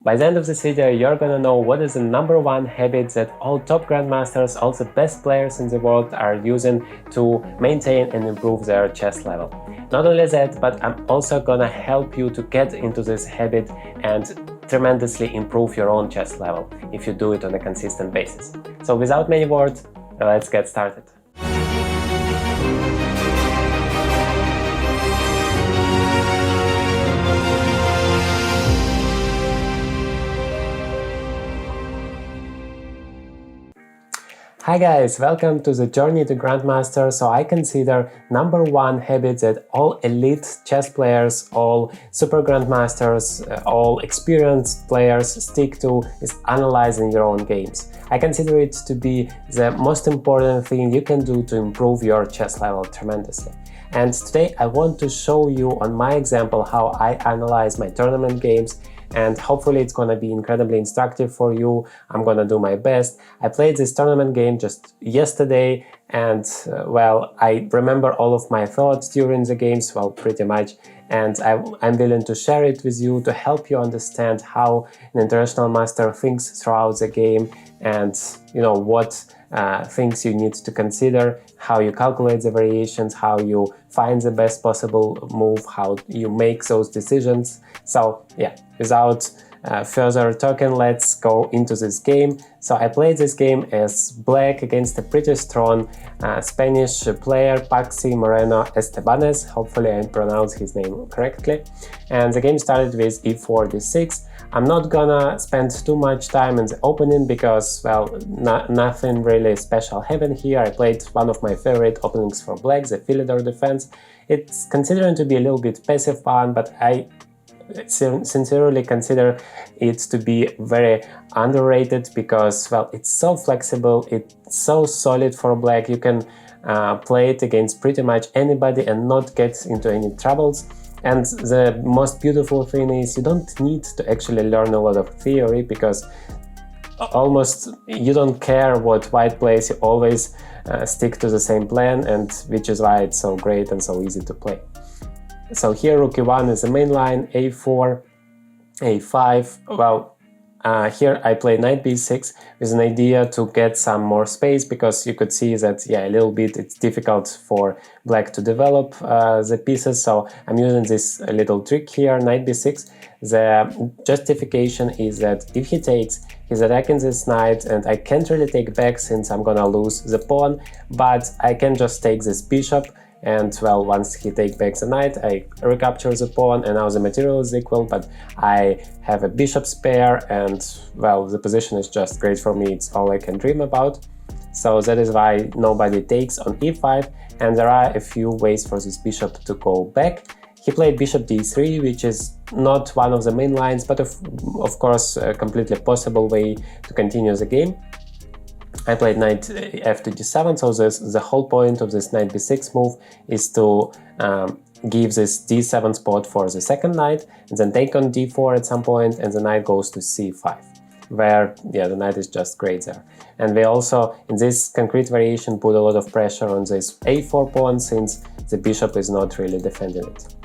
By the end of this video, you're gonna know what is the #1 habit that all top grandmasters, all the best players in the world are using to maintain and improve their chess level. Not only that, but I'm also gonna help you to get into this habit and tremendously improve your own chess level if you do it on a consistent basis. So without many words, let's get started. Hi guys, welcome to the journey to Grandmaster. So I consider #1 habit that all elite chess players, all super grandmasters, all experienced players stick to is analyzing your own games. I consider it to be the most important thing you can do to improve your chess level tremendously. And today I want to show you on my example how I analyze my tournament games, and hopefully it's gonna be incredibly instructive for you. I'm gonna do my best. I played this tournament game just yesterday, and well, I remember all of my thoughts during the games, well, pretty much, and I'm willing to share it with you to help you understand how an international master thinks throughout the game, and you know what things you need to consider, how you calculate the variations, how you find the best possible move, how you make those decisions. So yeah, without further talking, let's go into this game. So I played this game as black against a pretty strong Spanish player, Paxi Moreno Estebanez. Hopefully I pronounced his name correctly. And the game started with e4, d6. I'm not gonna spend too much time in the opening because, well, nothing really special happened here. I played one of my favorite openings for black, the Philidor defense. It's considered to be a little bit passive pawn, but I sincerely consider it to be very underrated because, well, it's so flexible, it's so solid for black. You can play it against pretty much anybody and not get into any troubles. And the most beautiful thing is you don't need to actually learn a lot of theory because almost you don't care what white plays, you always stick to the same plan, and which is why it's so great and so easy to play. So here rook e1 is the main line, a4, a5, well, here I play knight b6 with an idea to get some more space because you could see that, yeah, a little bit it's difficult for black to develop the pieces, so I'm using this little trick here, knight b6. The justification is that if he takes, he's attacking this knight and I can't really take back since I'm gonna lose the pawn, but I can just take this bishop. And well, once he takes back the knight, I recapture the pawn, and now the material is equal, but I have a bishop's pair, and well, the position is just great for me, it's all I can dream about. So that is why nobody takes on e5, and there are a few ways for this bishop to go back. He played bishop d3, which is not one of the main lines, but of course a completely possible way to continue the game. I played knight f to d7, so the whole point of this knight b6 move is to give this d7 spot for the second knight, and then take on d4 at some point, and the knight goes to c5, where, yeah, the knight is just great there. And we also, in this concrete variation, put a lot of pressure on this a4 pawn, since the bishop is not really defending it.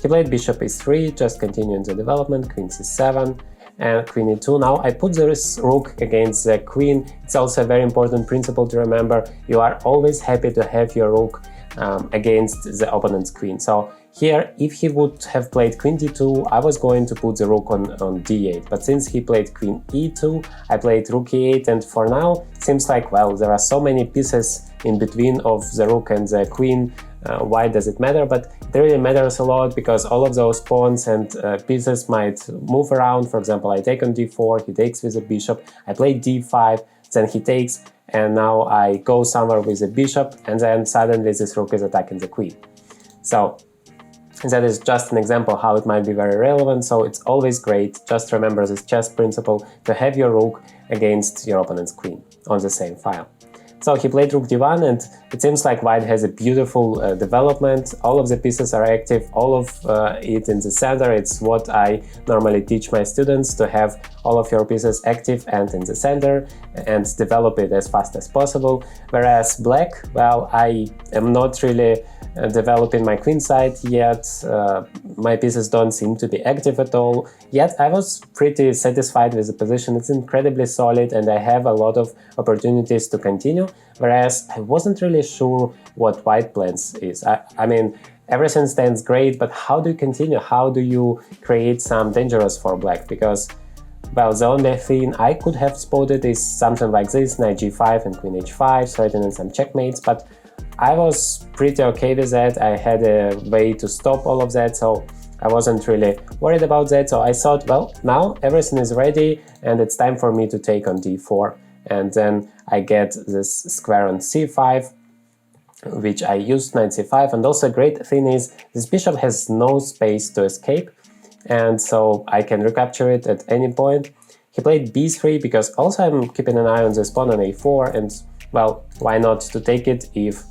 He played bishop e3, just continuing the development, queen c7, and queen e2. Now I put this rook against the queen. It's also a very important principle to remember. You are always happy to have your rook against the opponent's queen. So here, if he would have played queen d2, I was going to put the rook on d8, but since he played queen e2, I played rook e8, and for now seems like, well, there are so many pieces in between of the rook and the queen. Why does it matter? But it really matters a lot because all of those pawns and pieces might move around. For example, I take on d4, he takes with a bishop, I play d5, then he takes, and now I go somewhere with a bishop, and then suddenly this rook is attacking the queen. So that is just an example how it might be very relevant, so it's always great, just remember this chess principle, to have your rook against your opponent's queen on the same file. So he played rook d1, and it seems like white has a beautiful development. All of the pieces are active, all of it in the center. It's what I normally teach my students, to have all of your pieces active and in the center and develop it as fast as possible. Whereas black, well, I am not really developing my queen side yet. My pieces don't seem to be active at all. Yet I was pretty satisfied with the position. It's incredibly solid and I have a lot of opportunities to continue, whereas I wasn't really sure what white plans is. I mean, everything stands great, but how do you continue? How do you create some dangerous for black? Because, well, the only thing I could have spotted is something like this, knight g5 and queen h5, threatening some checkmates, but I was pretty okay with that. I had a way to stop all of that, so I wasn't really worried about that. So I thought, well, now everything is ready and it's time for me to take on d4. And then I get this square on c5, which I used knight c5. And also a great thing is this bishop has no space to escape, and so I can recapture it at any point. He played b3 because also I'm keeping an eye on this pawn on a4, and well, why not to take it if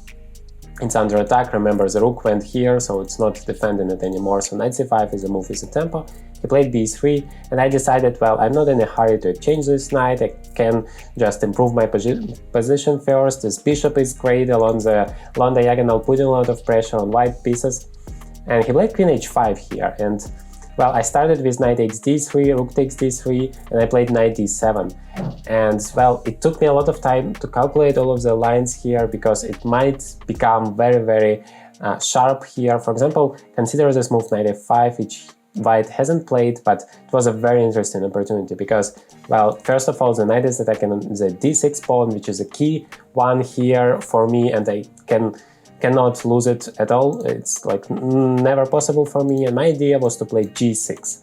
it's under attack. Remember, the rook went here, so it's not defending it anymore. So knight c5 is a move with a tempo. He played b3, and I decided, well, I'm not in a hurry to exchange this knight. I can just improve my position first. This bishop is great along the long diagonal, putting a lot of pressure on white pieces. And he played queen h5 here, and well, I started with knight takes d3, rook takes d3, and I played knight d7. And well, it took me a lot of time to calculate all of the lines here because it might become very sharp here. For example, consider this move knight f5, which white hasn't played, but it was a very interesting opportunity because, well, first of all, the knight is attacking the d6 pawn, which is a key one here for me, and I cannot lose it at all. It's like never possible for me, and my idea was to play g6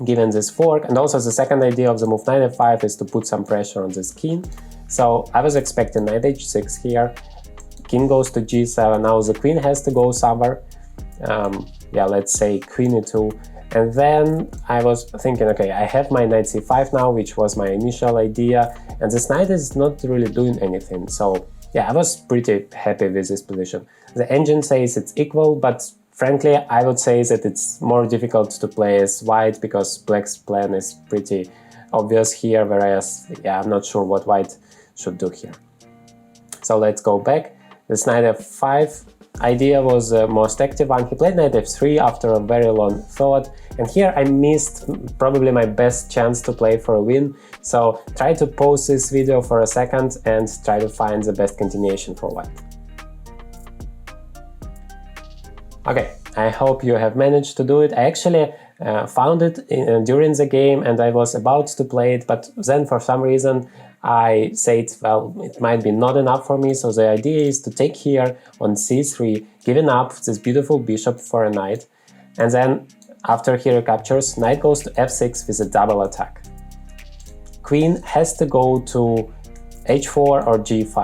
given this fork. And also the second idea of the move knight f5 is to put some pressure on this king. So I was expecting knight h6 here, king goes to g7, now the queen has to go somewhere, yeah, let's say queen e2. And then I was thinking, okay, I have my knight c5 now, which was my initial idea, and this knight is not really doing anything. So yeah, I was pretty happy with this position. The engine says it's equal, but frankly, I would say that it's more difficult to play as white because black's plan is pretty obvious here, whereas, yeah, I'm not sure what white should do here. So let's go back. This knight f5 idea was the most active one. He played knight f3 after a very long thought, and here I missed probably my best chance to play for a win. So try to pause this video for a second and try to find the best continuation for white. Okay, I hope you have managed to do it. I actually found it during the game and I was about to play it, but then for some reason I said, well, it might be not enough for me, so the idea is to take here on c3, giving up this beautiful bishop for a knight, and then after he recaptures, knight goes to f6 with a double attack. Queen has to go to h4 or g5.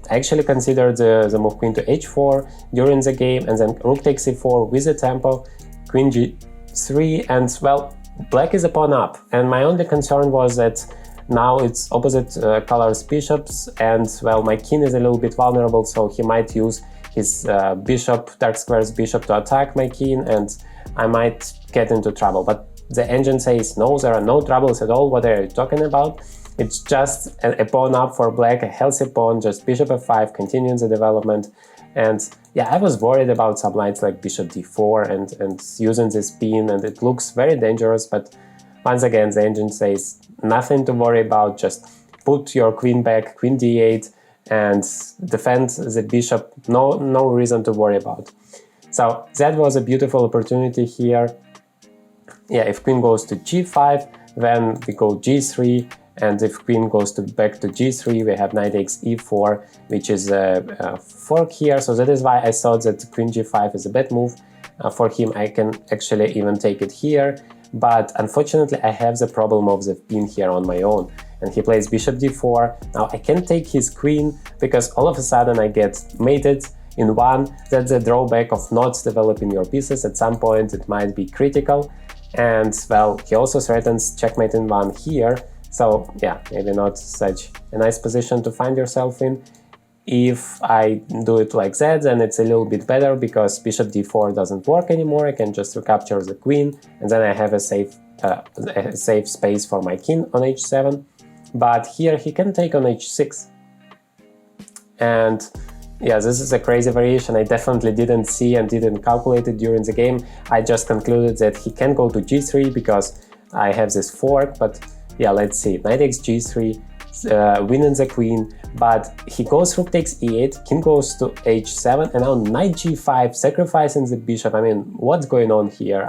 I actually considered the move queen to h4 during the game, and then rook takes e4 with a tempo, queen g3, and well, black is a pawn up, and my only concern was that now it's opposite colors bishops, and well, my king is a little bit vulnerable, so he might use his dark squares bishop to attack my king, and I might get into trouble. But the engine says no, there are no troubles at all. What are you talking about? It's just a pawn up for black, a healthy pawn, just bishop f5, continuing the development. And yeah, I was worried about some lines like bishop d4 and using this pin, and it looks very dangerous, but once again, the engine says nothing to worry about, just put your queen back, queen d8, and defend the bishop, no reason to worry about. So that was a beautiful opportunity here. Yeah, if queen goes to g5, then we go g3, and if queen goes back to g3, we have knight takes e4, which is a fork here, so that is why I thought that queen g5 is a bad move. For him, I can actually even take it here, but unfortunately I have the problem of the pin here on my own, and he plays bishop d4. Now I can take his queen, because all of a sudden I get mated in one. That's the drawback of not developing your pieces. At some point it might be critical, and well, he also threatens checkmate in one here, so yeah, maybe not such a nice position to find yourself in. If I do it like that, then it's a little bit better, because bishop d4 doesn't work anymore. I can just recapture the queen, and then I have a safe space for my king on h7. But here he can take on h6, and yeah, this is a crazy variation I definitely didn't see and didn't calculate it during the game. I just concluded that he can go to g3 because I have this fork, but yeah, let's see. Knight takes g3, winning the queen, but he goes rook takes e8, king goes to h7, and now knight g5, sacrificing the bishop. I mean, what's going on here?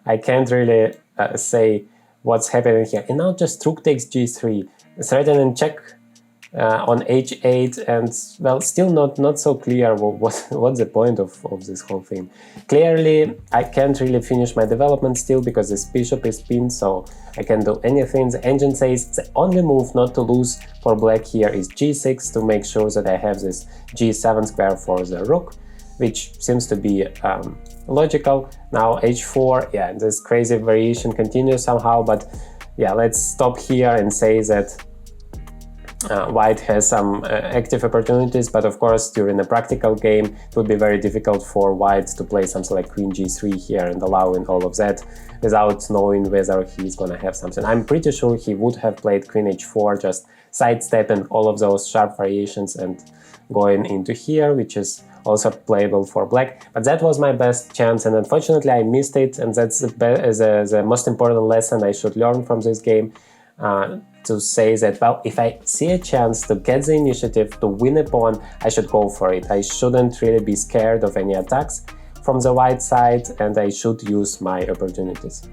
I can't really say what's happening here. And now just rook takes g3, threatening check on h8, and well, still not so clear what's the point of this whole thing. Clearly, I can't really finish my development still because this bishop is pinned, so I can't do anything. The engine says the only move not to lose for black here is g6 to make sure that I have this g7 square for the rook, which seems to be logical. Now h4, yeah, this crazy variation continues somehow, but yeah, let's stop here and say that white has some active opportunities, but of course during a practical game it would be very difficult for white to play something like queen g3 here and allowing all of that without knowing whether he's gonna have something. I'm pretty sure he would have played queen h4, just sidestepping all of those sharp variations and going into here, which is also playable for black. But that was my best chance, and unfortunately I missed it, and that's the most important lesson I should learn from this game. To say that, well, if I see a chance to get the initiative to win a pawn, I should go for it. I shouldn't really be scared of any attacks from the white side, and I should use my opportunities.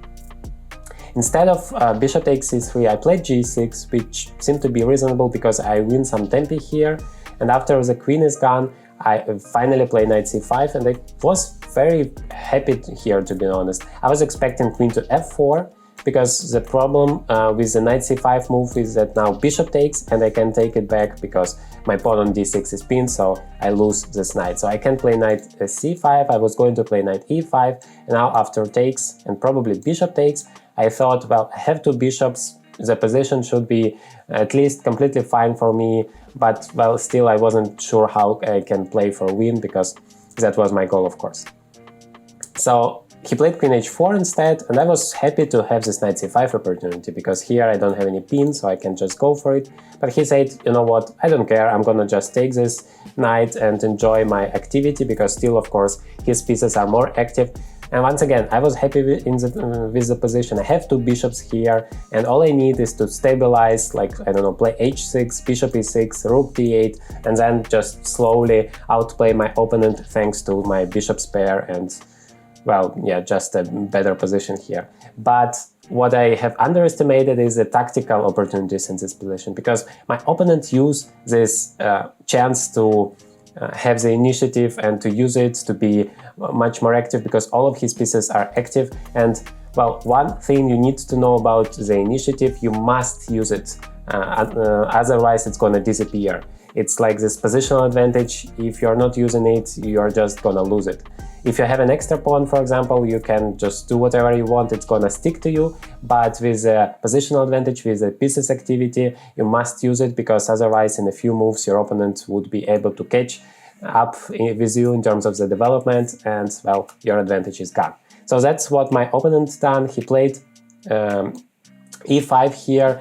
Instead of bishop takes c3, I played g6, which seemed to be reasonable because I win some tempi here, and after the queen is gone, I finally play knight c5, and I was very happy here, to be honest. I was expecting queen to f4, because the problem with the knight c5 move is that now bishop takes, and I can take it back because my pawn on d6 is pinned, so I lose this knight. So I can't play knight c5, I was going to play knight e5, and now after takes and probably bishop takes, I thought, well, I have two bishops, the position should be at least completely fine for me, but well, still I wasn't sure how I can play for win, because that was my goal, of course. So he played queen h4 instead, and I was happy to have this knight c5 opportunity, because here I don't have any pin, so I can just go for it. But he said, you know what, I don't care, I'm gonna just take this knight and enjoy my activity, because still, of course, his pieces are more active. And once again, I was happy with the position. I have two bishops here, and all I need is to stabilize, like, I don't know, play h6, bishop e6, rook d8, and then just slowly outplay my opponent thanks to my bishop's pair and, well, yeah, just a better position here. But what I have underestimated is the tactical opportunities in this position, because my opponent used this chance to have the initiative and to use it to be much more active, because all of his pieces are active. And, well, one thing you need to know about the initiative, you must use it, otherwise it's gonna disappear. It's like this positional advantage. If you're not using it, you're just gonna lose it. If you have an extra pawn, for example, you can just do whatever you want, it's gonna stick to you, but with a positional advantage, with a pieces activity, you must use it, because otherwise in a few moves your opponent would be able to catch up with you in terms of the development, and, well, your advantage is gone. So that's what my opponent done. He played e5 here,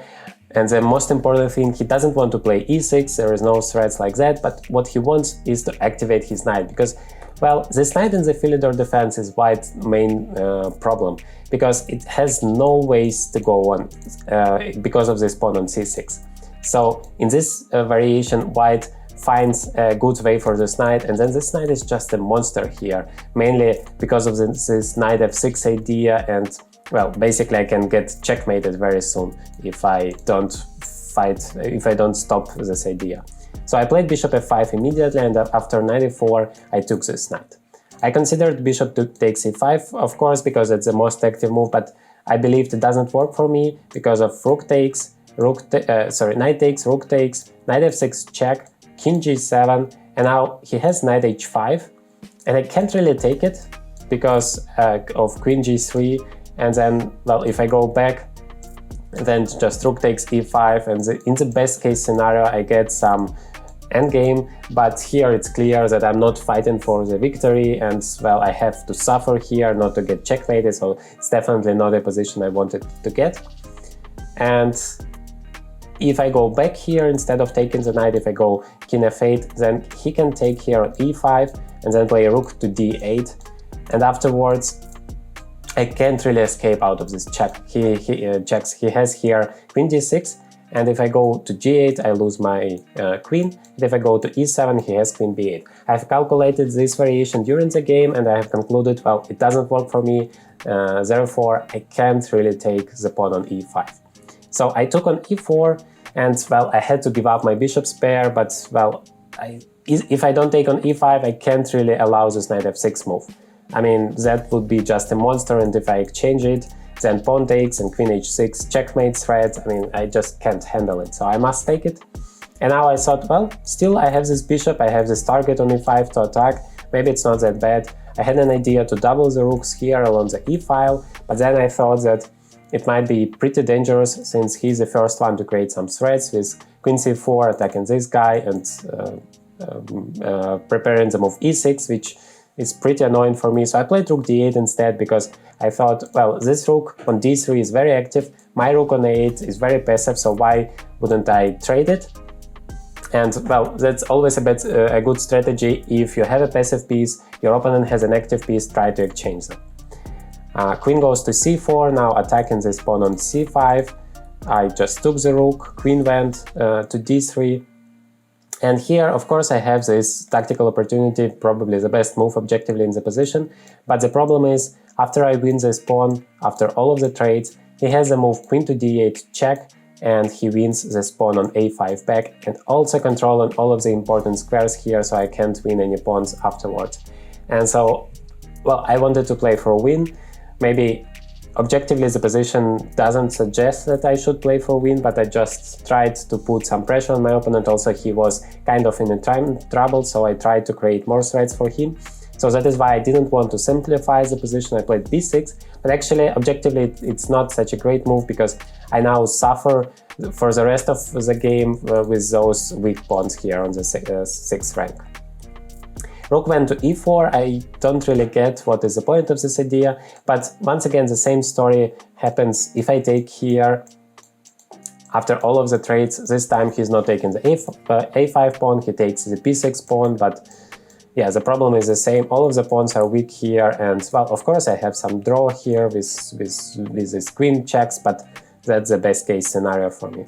and the most important thing, he doesn't want to play e6, there is no threats like that, but what he wants is to activate his knight, because, well, this knight in the Philidor defense is White's main problem, because it has no ways to go on because of this pawn on c6. So in this variation, White finds a good way for this knight, and then this knight is just a monster here, mainly because of this knight f6 idea, and, well, basically I can get checkmated very soon if I don't stop this idea. So I played bishop f5 immediately, and after knight e4 I took this knight. I considered bishop to take c5, of course, because it's the most active move, but I believed it doesn't work for me because of rook takes, knight takes, rook takes, knight f6 check, king g7, and now he has knight h5, and I can't really take it because of queen g3, and then, well, if I go back, then just rook takes e5, and in the best case scenario I get some endgame, but here it's clear that I'm not fighting for the victory, and, well, I have to suffer here not to get checkmated, so it's definitely not a position I wanted to get. And if I go back here, instead of taking the knight, if I go king f8, then he can take here on e5 and then play rook to d8, and afterwards I can't really escape out of this check. He checks. He has here queen d6, and if I go to g8, I lose my queen, and if I go to e7, he has queen b8. I've calculated this variation during the game, and I have concluded, well, it doesn't work for me, therefore I can't really take the pawn on e5. So I took on e4, and, well, I had to give up my bishop's pair, but, well, if I don't take on e5, I can't really allow this knight f6 move. I mean, that would be just a monster, and if I exchange it, then pawn takes and queen h6 checkmate threat. I mean, I just can't handle it, so I must take it. And now I thought, well, still I have this bishop, I have this target on e5 to attack, maybe it's not that bad. I had an idea to double the rooks here along the e-file, but then I thought that it might be pretty dangerous, since he's the first one to create some threats with queen c4 attacking this guy and preparing the move e6, which is pretty annoying for me. So I played rook d8 instead, because I thought, well, this rook on d3 is very active, my rook on a8 is very passive, so why wouldn't I trade it? And, well, that's always a good strategy. If you have a passive piece, your opponent has an active piece, try to exchange them. Queen goes to c4, now attacking this pawn on c5. I just took the rook, queen went to d3. And here, of course, I have this tactical opportunity, probably the best move objectively in the position. But the problem is, after I win this pawn, after all of the trades, he has the move queen to d8 check, and he wins this pawn on a5 back, and also controlling all of the important squares here, so I can't win any pawns afterwards. And so, well, I wanted to play for a win. Maybe objectively the position doesn't suggest that I should play for a win, but I just tried to put some pressure on my opponent. Also, he was kind of in trouble, so I tried to create more threats for him. So that is why I didn't want to simplify the position. I played b6, but actually, objectively, it's not such a great move, because I now suffer for the rest of the game with those weak pawns here on the 6th rank. Rook went to e4. I don't really get what is the point of this idea, but once again the same story happens if I take here. After all of the trades, this time he's not taking the a5 pawn, he takes the b6 pawn, but yeah, the problem is the same. All of the pawns are weak here, and, well, of course I have some draw here with these queen checks, but that's the best case scenario for me.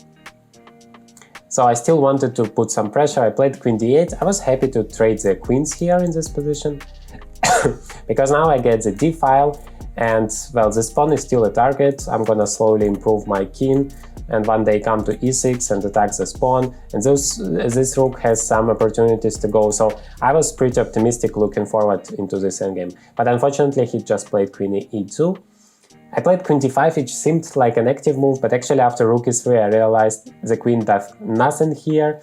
So I still wanted to put some pressure. I played queen d8. I was happy to trade the queens here in this position because now I get the d file, and, well, this pawn is still a target. I'm gonna slowly improve my king, and one day come to e6 and attack this pawn, and this rook has some opportunities to go. So I was pretty optimistic looking forward into this endgame, but unfortunately he just played queen e2. I played queen d5, which seemed like an active move, but actually after rook e3 I realized the queen does nothing here.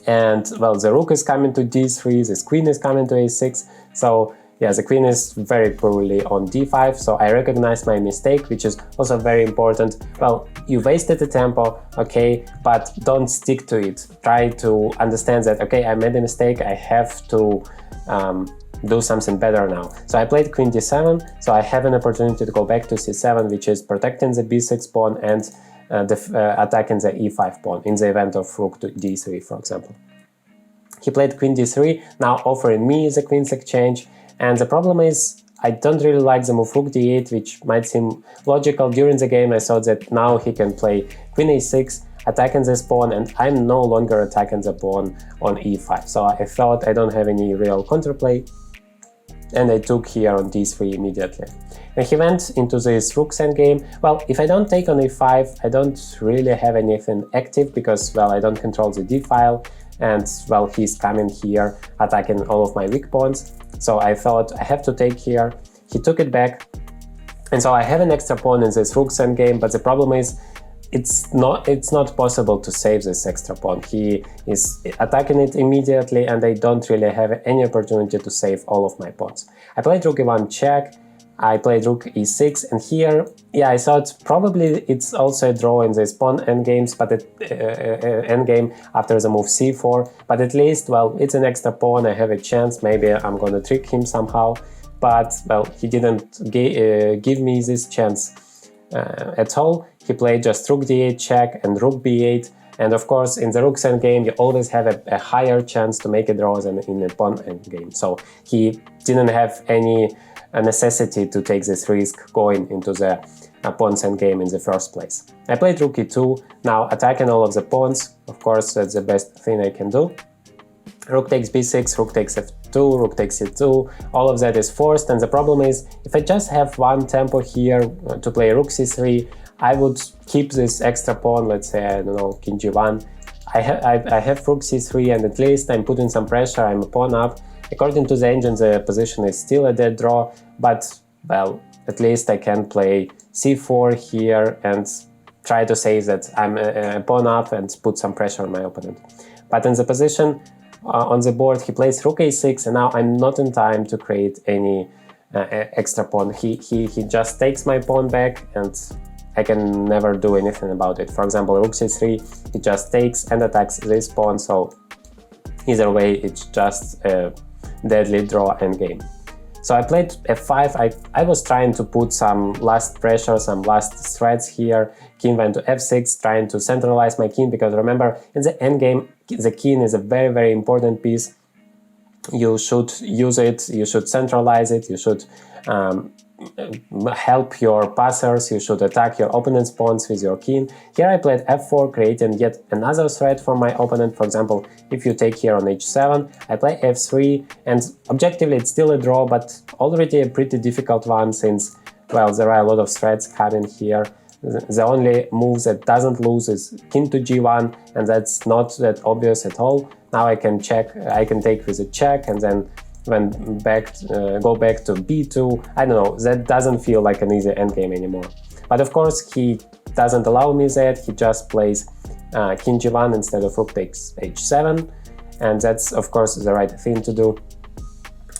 And, well, the rook is coming to d3, this queen is coming to a6, so yeah, the queen is very poorly on d5, so I recognize my mistake, which is also very important. Well, you wasted the tempo, okay, but don't stick to it. Try to understand that, okay, I made a mistake, I have to do something better now. So I played queen d7, so I have an opportunity to go back to c7, which is protecting the b6 pawn and attacking the e5 pawn in the event of rook to d3, for example. He played queen d3, now offering me the queen's exchange, and the problem is I don't really like the move rook d8, which might seem logical. During the game I thought that now he can play queen a6, attacking this pawn, and I'm no longer attacking the pawn on e5. So I thought I don't have any real counterplay, and I took here on d3 immediately. And he went into this rook's endgame. Well, if I don't take on e5, I don't really have anything active, because, well, I don't control the d file, and, well, he's coming here attacking all of my weak pawns. So I thought I have to take here. He took it back, and so I have an extra pawn in this rook's endgame, but the problem is it's not possible to save this extra pawn. He is attacking it immediately, and I don't really have any opportunity to save all of my pawns. I played rook e1 check, I played rook e6, and here, yeah, I thought probably it's also a draw in this pawn endgames, but endgame after the move c4, but at least, well, it's an extra pawn, I have a chance, maybe I'm gonna trick him somehow, but, well, he didn't give me this chance at all. he played just rook d8 check and rook b8, and of course in the rook's endgame you always have a higher chance to make a draw than in a pawn endgame, so he didn't have any necessity to take this risk going into the pawn's endgame in the first place. I played rook e2, now attacking all of the pawns. Of course that's the best thing I can do. Rook takes b6, rook takes f2, rook takes e2, all of that is forced, and the problem is if I just have one tempo here to play rook c3, I would keep this extra pawn, let's say, I don't know, king g1. I have rook c3 and at least I'm putting some pressure, I'm a pawn up. According to the engine the position is still a dead draw, but well, at least I can play c4 here and try to say that I'm a pawn up and put some pressure on my opponent. But in the position on the board he plays rook a6, and now I'm not in time to create any extra pawn. He just takes my pawn back and I can never do anything about it. For example, rook c3, he just takes and attacks this pawn, so either way it's just a deadly draw endgame. So I played f5, I was trying to put some last pressure, some last threats here. King went to f6, trying to centralize my king, because remember, in the endgame, the king is a very, very important piece. You should use it, you should centralize it, you should help your passers, you should attack your opponent's pawns with your king. Here I played f4, creating yet another threat for my opponent. For example, if you take here on h7, I play f3, and objectively it's still a draw, but already a pretty difficult one since, well, there are a lot of threats coming here. The only move that doesn't lose is king to g1, and that's not that obvious at all. Now I can check, I can take with a check, and then when go back to b2, I don't know, that doesn't feel like an easy endgame anymore. But of course he doesn't allow me that, he just plays king g1 instead of rook takes h7, and that's of course the right thing to do.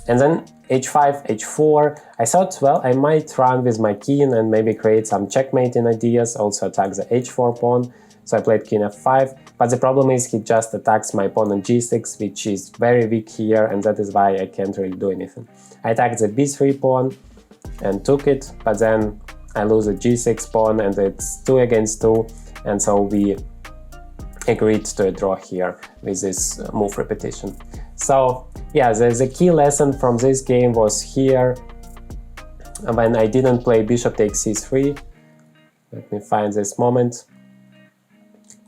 And then h5, h4, I thought, well, I might run with my king and maybe create some checkmating ideas, also attack the h4 pawn. So I played king f5, but the problem is he just attacks my pawn on g6, which is very weak here, and that is why I can't really do anything. I attacked the b3 pawn and took it, but then I lose the g6 pawn and it's 2 against 2, and so we agreed to a draw here with this move repetition. So yeah, the key lesson from this game was here when I didn't play bishop takes c3. Let me find this moment.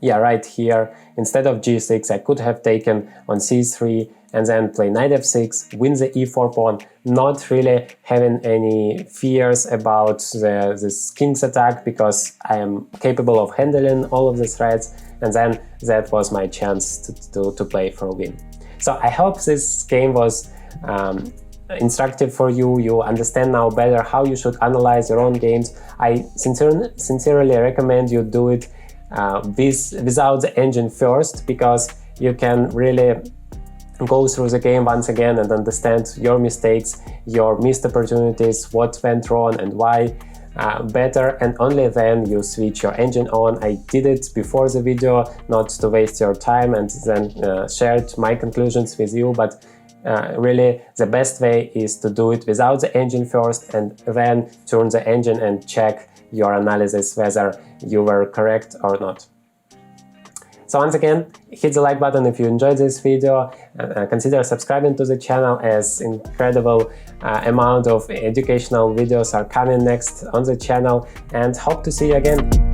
Yeah, right here, instead of g6, I could have taken on c3 and then play knight f6, win the e4 pawn, not really having any fears about this king's attack, because I am capable of handling all of the threats, and then that was my chance to play for a win. So I hope this game was instructive for you. You understand now better how you should analyze your own games. I sincerely recommend you do it without the engine first, because you can really go through the game once again and understand your mistakes, your missed opportunities, what went wrong and why better, and only then you switch your engine on. I did it before the video not to waste your time, and then shared my conclusions with you, but really the best way is to do it without the engine first and then turn the engine and check your analysis whether you were correct or not. So once again, hit the like button if you enjoyed this video, consider subscribing to the channel, as incredible amount of educational videos are coming next on the channel, and hope to see you again.